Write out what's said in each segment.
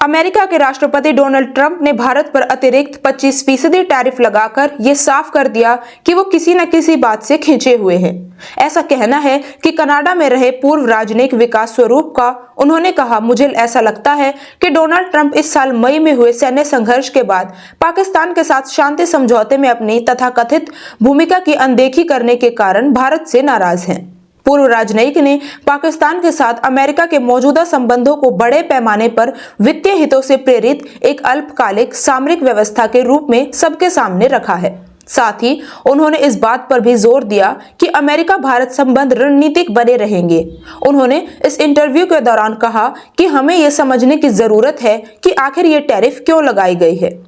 America के राष्ट्रपति Donald Trump ने भारत पर अतिरिक्त 25% टैरिफ लगाकर ये साफ कर दिया कि वो किसी न किसी बात से खींचे हुए हैं। ऐसा कहना है कि कनाडा में रहे पूर्व राजनयिक विकास स्वरूप का। उन्होंने कहा, मुझे ऐसा लगता है कि डोनाल्ड ट्रंप इस साल मई में हुए सैन्य संघर्ष के बाद पाकिस्तान के साथ शांति समझौते में अपनी तथाकथित भूमिका की अनदेखी करने के कारण भारत से नाराज हैं। पूर्व राजनयिक ने पाकिस्तान के साथ अमेरिका के मौजूदा संबंधों को बड़े पैमाने पर वित्तीय हितों से प्रेरित एक अल्पकालिक सामरिक व्यवस्था के रूप में सबके सामने रखा है। साथ ही उन्होंने इस बात पर भी जोर दिया कि अमेरिका भारत संबंध रणनीतिक बने रहेंगे। उन्होंने इस इंटरव्यू के दौरान कहा कि हमें यह समझने की जरूरत है कि आखिर ये टैरिफ क्यों लगाई गई है।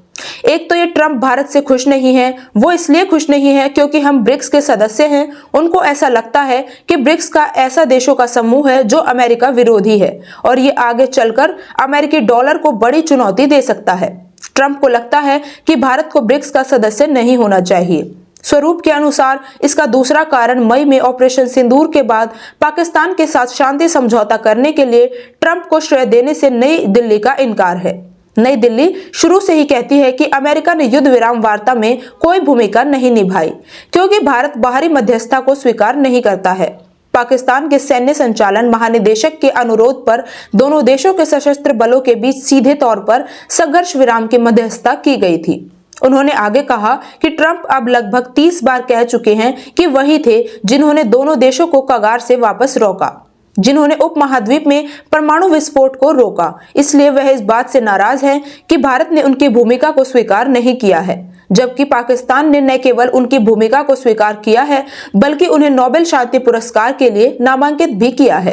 एक तो ये ट्रंप भारत से खुश नहीं है। वो इसलिए खुश नहीं है क्योंकि हम ब्रिक्स के सदस्य हैं। उनको ऐसा लगता है कि ब्रिक्स का ऐसा देशों का समूह है जो अमेरिका विरोधी है और ये आगे चलकर अमेरिकी डॉलर को बड़ी चुनौती दे सकता है। ट्रंप को लगता है कि भारत को ब्रिक्स का सदस्य नहीं होना चाहिए। स्वरूप के अनुसार इसका दूसरा कारण मई में ऑपरेशन सिंदूर के बाद पाकिस्तान के साथ शांति समझौता करने के लिए ट्रंप को श्रेय देने से नई दिल्ली का इनकार है। नई दिल्ली शुरू से ही कहती है कि अमेरिका ने युद्ध विराम वार्ता में कोई भूमिका नहीं निभाई क्योंकि भारत बाहरी मध्यस्थता को स्वीकार नहीं करता है। पाकिस्तान के सैन्य संचालन महानिदेशक के अनुरोध पर दोनों देशों के सशस्त्र बलों के बीच सीधे तौर पर संघर्ष विराम की मध्यस्थता की गई थी। उन्होंने आगे कहा कि ट्रंप अब लगभग 30 बार कह चुके हैं कि वही थे जिन्होंने दोनों देशों को कगार से वापस रोका, जिन्होंने उपमहाद्वीप में परमाणु विस्फोट को रोका। इसलिए वह इस बात से नाराज हैं कि भारत ने उनकी भूमिका को स्वीकार नहीं किया है, जबकि पाकिस्तान ने न केवल उनकी भूमिका को स्वीकार किया है बल्कि उन्हें नोबेल शांति पुरस्कार के लिए नामांकित भी किया है।